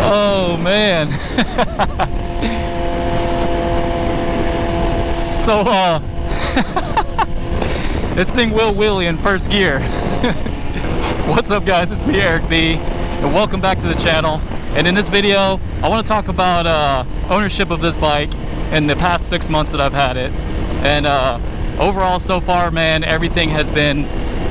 Oh man. So this thing will wheelie in first gear. What's up guys, it's me Eric B and welcome back to the channel. And in this video I want to talk about ownership of this bike in the past 6 months that I've had it. And overall so far, man, everything has been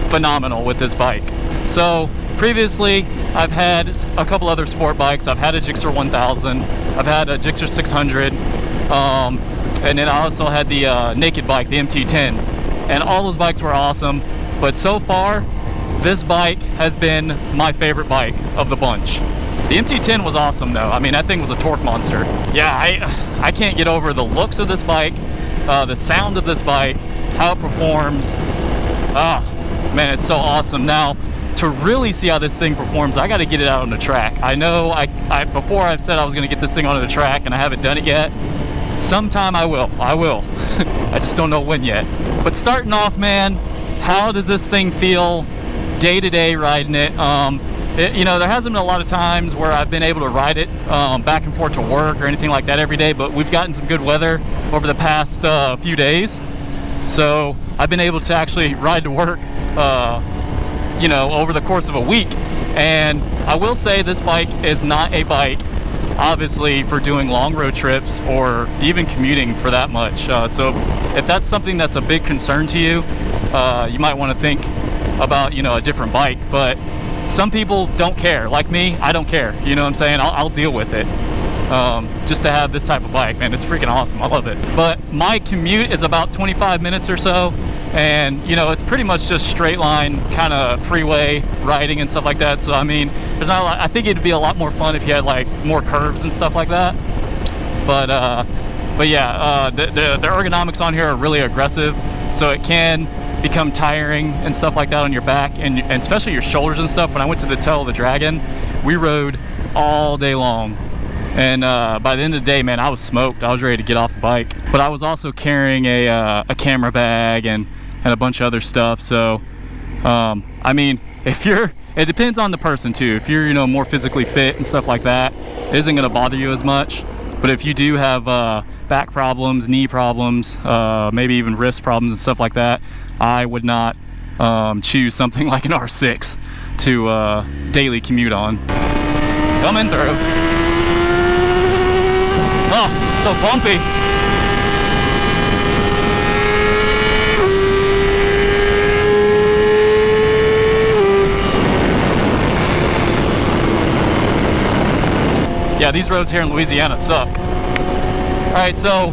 phenomenal with this bike. So previously I've had a couple other sport bikes. I've had a Gixxer 1000, I've had a Gixxer 600, and then I also had the naked bike, the MT10, and all those bikes were awesome. But so far this bike has been my favorite bike of the bunch. The MT10 was awesome though. I mean, that thing was a torque monster. Yeah, I can't get over the looks of this bike, the sound of this bike, how it performs. Man, it's so awesome. Now, to really see how this thing performs, I got to get it out on the track. I know before I've said I was going to get this thing onto the track, and I haven't done it yet. Sometime I will. I just don't know when yet. But starting off, man, how does this thing feel day to day riding it? You know, there hasn't been a lot of times where I've been able to ride it back and forth to work or anything like that every day, but we've gotten some good weather over the past few days. So I've been able to actually ride to work you know, over the course of a week. And I will say this bike is not a bike obviously for doing long road trips or even commuting for that much. So if that's something that's a big concern to you, you might want to think about, you know, a different bike. But some people don't care. Like me, I don't care. You know what I'm saying? I'll deal with it. Just to have this type of bike, man, it's freaking awesome. I love it. But my commute is about 25 minutes or so, and you know, it's pretty much just straight line kind of freeway riding and stuff like that. So I mean, there's not a lot. I think it'd be a lot more fun if you had like more curves and stuff like that. But yeah, the ergonomics on here are really aggressive, so it can become tiring and stuff like that on your back and especially your shoulders and stuff. When I went to the Tail of the Dragon, we rode all day long. And by the end of the day, man, I was smoked. I was ready to get off the bike. But I was also carrying a camera bag and a bunch of other stuff. So, I mean, it depends on the person too. If you're, you know, more physically fit and stuff like that, it isn't going to bother you as much. But if you do have back problems, knee problems, maybe even wrist problems and stuff like that, I would not choose something like an R6 to daily commute on. Coming through. Oh, so bumpy. Yeah, these roads here in Louisiana suck. Alright, so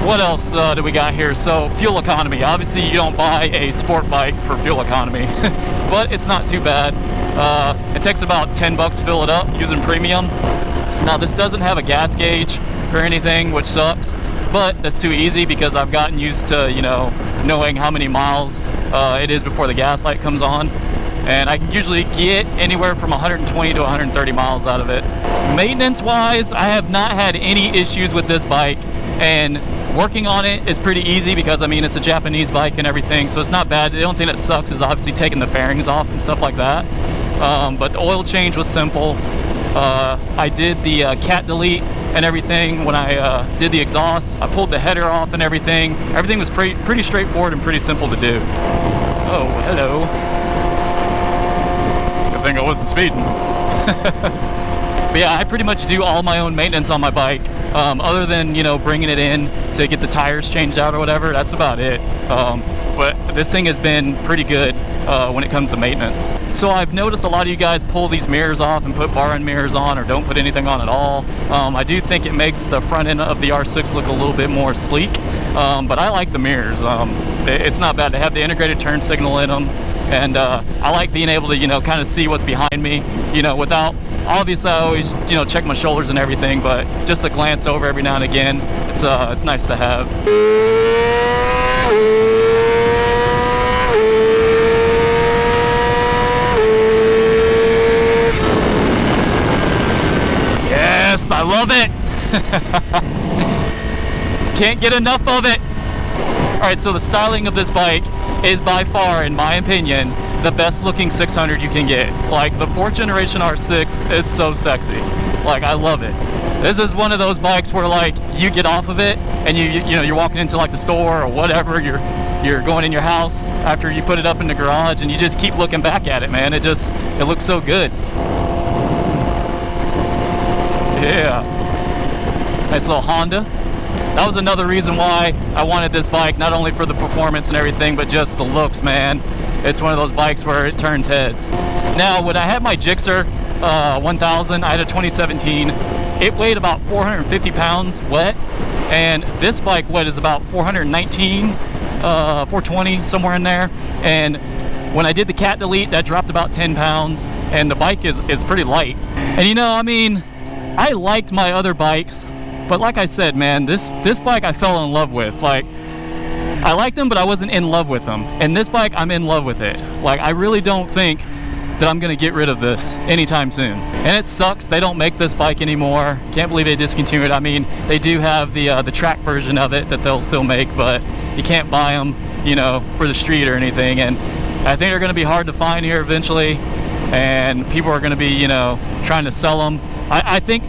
what else do we got here? So fuel economy. Obviously you don't buy a sport bike for fuel economy, but it's not too bad. It takes about 10 bucks to fill it up using premium. Now this doesn't have a gas gauge or anything, which sucks, but that's too easy because I've gotten used to, you know, knowing how many miles it is before the gas light comes on, and I can usually get anywhere from 120 to 130 miles out of it. Maintenance wise, I have not had any issues with this bike, and working on it is pretty easy because I mean it's a Japanese bike and everything, so it's not bad. The only thing that sucks is obviously taking the fairings off and stuff like that, but the oil change was simple. I did the cat delete and everything when I did the exhaust. I pulled the header off and everything. Everything was pretty straightforward and pretty simple to do. Oh, hello. Good thing I wasn't speeding. But yeah, I pretty much do all my own maintenance on my bike, other than, you know, bringing it in to get the tires changed out or whatever. That's about it. But this thing has been pretty good when it comes to maintenance. So I've noticed a lot of you guys pull these mirrors off and put bar end mirrors on or don't put anything on at all. I do think it makes the front end of the R6 look a little bit more sleek, but I like the mirrors. It's not bad. They have the integrated turn signal in them, and I like being able to, you know, kind of see what's behind me, you know, without, obviously I always, you know, check my shoulders and everything, but just to glance over every now and again, it's nice to have. Yes, I love it. Can't get enough of it. Alright, so the styling of this bike is by far, in my opinion, the best looking 600 you can get. Like, the 4th generation R6 is so sexy. Like, I love it. This is one of those bikes where like you get off of it and you know, you're walking into like the store or whatever, you're going in your house after you put it up in the garage, and you just keep looking back at it, man. It looks so good. Yeah, nice little Honda. That was another reason why I wanted this bike, not only for the performance and everything, but just the looks, man. It's one of those bikes where it turns heads. Now, when I had my Gixxer 1000, I had a 2017. It weighed about 450 pounds wet, and this bike is about 419, 420, somewhere in there. And when I did the cat delete, that dropped about 10 pounds, and the bike is pretty light. And you know, I mean, I liked my other bikes, but like I said, man, this bike I fell in love with. Like, I liked them, but I wasn't in love with them. And this bike, I'm in love with it. Like, I really don't think that I'm gonna get rid of this anytime soon. And it sucks they don't make this bike anymore. Can't believe they discontinued it. I mean, they do have the track version of it that they'll still make, but you can't buy them, you know, for the street or anything. And I think they're gonna be hard to find here eventually, and people are gonna be, you know, trying to sell them. I think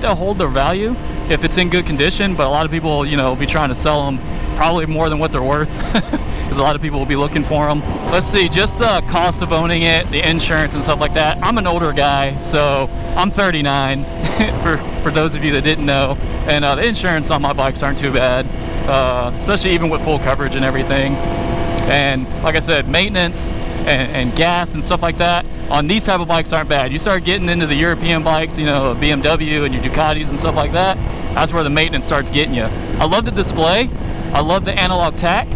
they'll hold their value if it's in good condition, but a lot of people, you know, will be trying to sell them probably more than what they're worth, because a lot of people will be looking for them. Let's see, just the cost of owning it, the insurance and stuff like that. I'm an older guy, so I'm 39 for those of you that didn't know, and the insurance on my bikes aren't too bad, especially even with full coverage and everything. And like I said, maintenance and gas and stuff like that on these type of bikes aren't bad. You start getting into the European bikes, you know, BMW and your Ducatis and stuff like that, that's where the maintenance starts getting you. I love the display. I love the analog tack.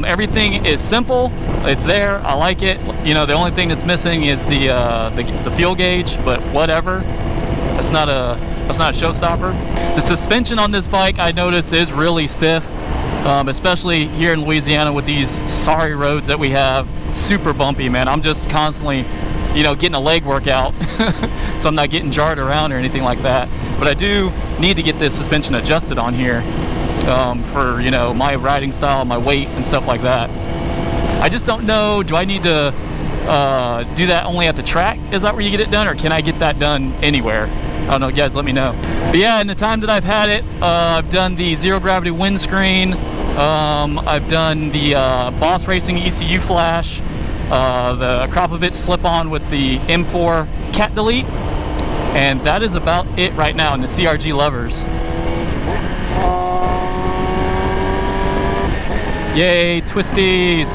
Everything is simple. It's there. I like it. You know, the only thing that's missing is the fuel gauge, but whatever. That's not a showstopper. The suspension on this bike, I noticed, is really stiff, especially here in Louisiana with these sorry roads that we have. Super bumpy, man. I'm just constantly, you know, getting a leg workout, so I'm not getting jarred around or anything like that. But I do need to get this suspension adjusted on here. For, you know, my riding style, my weight and stuff like that. I just don't know, do I need to do that only at the track? Is that where you get it done, or can I get that done anywhere? I don't know, guys, let me know. But yeah, in the time that I've had it, I've done the zero gravity windscreen, I've done the Boss Racing ECU flash, the Akrapovic slip-on with the M4 cat delete, and that is about it right now in the CRG levers. Yay, twisties!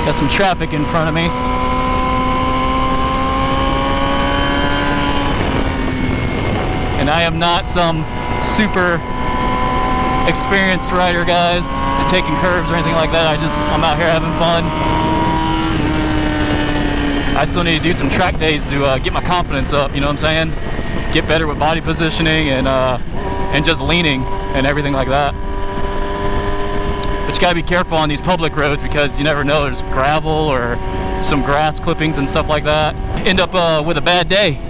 Got some traffic in front of me. And I am not some super experienced rider, guys, and taking curves or anything like that. I'm out here having fun. I still need to do some track days to get my confidence up, you know what I'm saying? Get better with body positioning and just leaning and everything like that. But you gotta be careful on these public roads, because you never know, there's gravel or some grass clippings and stuff like that. End up with a bad day.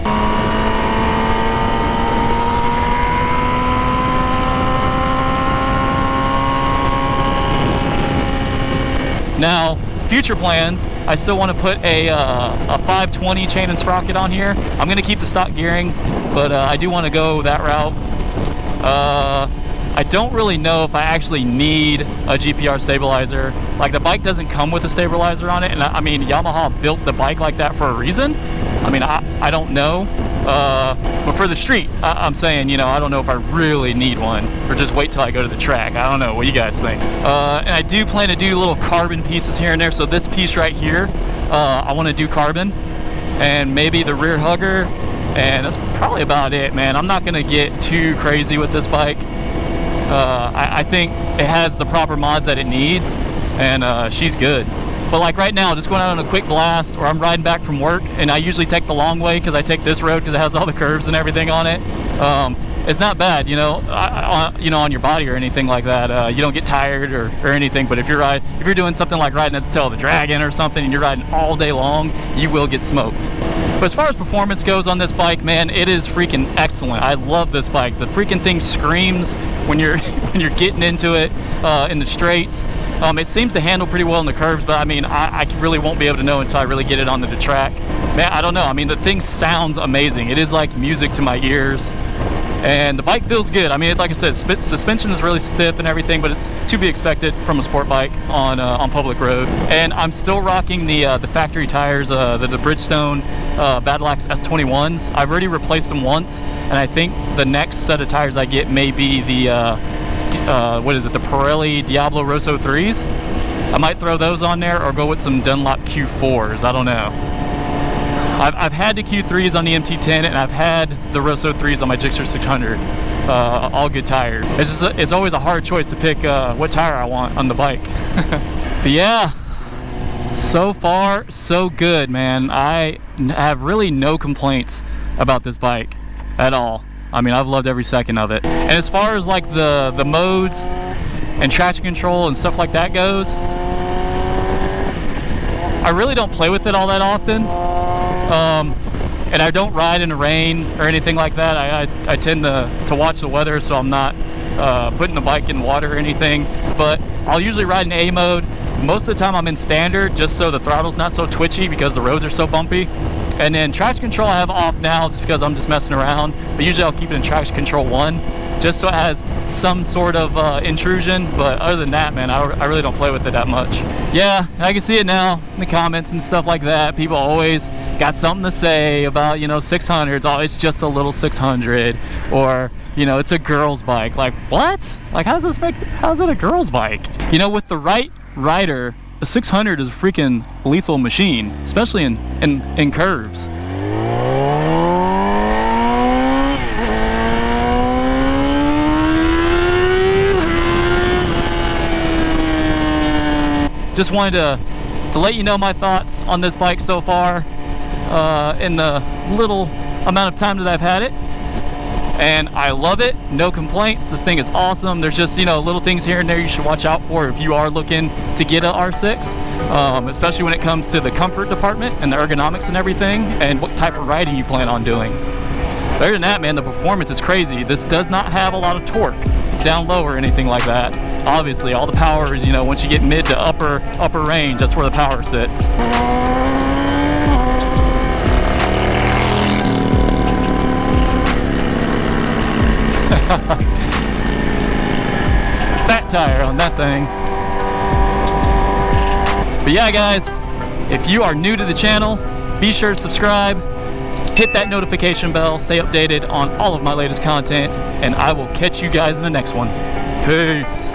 Now, future plans, I still want to put a 520 chain and sprocket on here. I'm going to keep the stock gearing, but I do want to go that route. I don't really know if I actually need a GPR stabilizer. Like, the bike doesn't come with a stabilizer on it, and I mean, Yamaha built the bike like that for a reason. I mean, I don't know. But for the street, I'm saying, you know, I don't know if I really need one, or just wait till I go to the track. I don't know. What do you guys think? And I do plan to do little carbon pieces here and there. So this piece right here, I want to do carbon, and maybe the rear hugger, and that's probably about it, man. I'm not going to get too crazy with this bike. I think it has the proper mods that it needs, and she's good. But like right now, just going out on a quick blast, or I'm riding back from work, and I usually take the long way because I take this road because it has all the curves and everything on it. it's not bad, you know, on your body or anything like that. You don't get tired or anything. But if you're doing something like riding at the tail of the dragon or something, and you're riding all day long, you will get smoked. But as far as performance goes on this bike, man, it is freaking excellent. I love this bike. The freaking thing screams when you're when you're getting into it in the straights. It seems to handle pretty well in the curves, but I mean, I really won't be able to know until I really get it onto the track. Man, I don't know. I mean, the thing sounds amazing. It is like music to my ears. And the bike feels good. I mean, like I said, suspension is really stiff and everything, but it's to be expected from a sport bike on public road. And I'm still rocking the factory tires, the Bridgestone Battle Axe S21s. I've already replaced them once, and I think the next set of tires I get may be the what is it, the Pirelli Diablo Rosso 3s. I might throw those on there or go with some Dunlop Q4s. I don't know. I've had the Q3s on the MT10, and I've had the Rosso 3s on my Gixxer 600. All good tires. It's always a hard choice to pick what tire I want on the bike. But yeah, so far so good, man. I have really no complaints about this bike at all. I mean, I've loved every second of it. And as far as like the modes and traction control and stuff like that goes, I really don't play with it all that often. And I don't ride in the rain or anything like that. I tend to watch the weather, so I'm not putting the bike in water or anything. But I'll usually ride in A mode. Most of the time I'm in standard, just so the throttle's not so twitchy because the roads are so bumpy. And then traction control I have off now just because I'm just messing around. But usually I'll keep it in traction control 1, just so it has some sort of intrusion. But other than that, man, I really don't play with it that much. Yeah, I can see it now in the comments and stuff like that. People always got something to say about, you know, 600s. Oh, it's just a little 600, or, you know, it's a girl's bike. Like, what? Like, how's it a girl's bike? You know, with the right rider, a 600 is a freaking lethal machine, especially in curves. Just wanted to let you know my thoughts on this bike so far in the little amount of time that I've had it. And I love it, no complaints. This thing is awesome. There's just, you know, little things here and there you should watch out for if you are looking to get a R6, especially when it comes to the comfort department and the ergonomics and everything, and what type of riding you plan on doing. But other than that, man, the performance is crazy. This does not have a lot of torque down low or anything like that. Obviously, all the power is, you know, once you get mid to upper range, that's where the power sits. Fat tire on that thing. But yeah, guys, if you are new to the channel, be sure to subscribe, hit that notification bell, stay updated on all of my latest content, and I will catch you guys in the next one. Peace.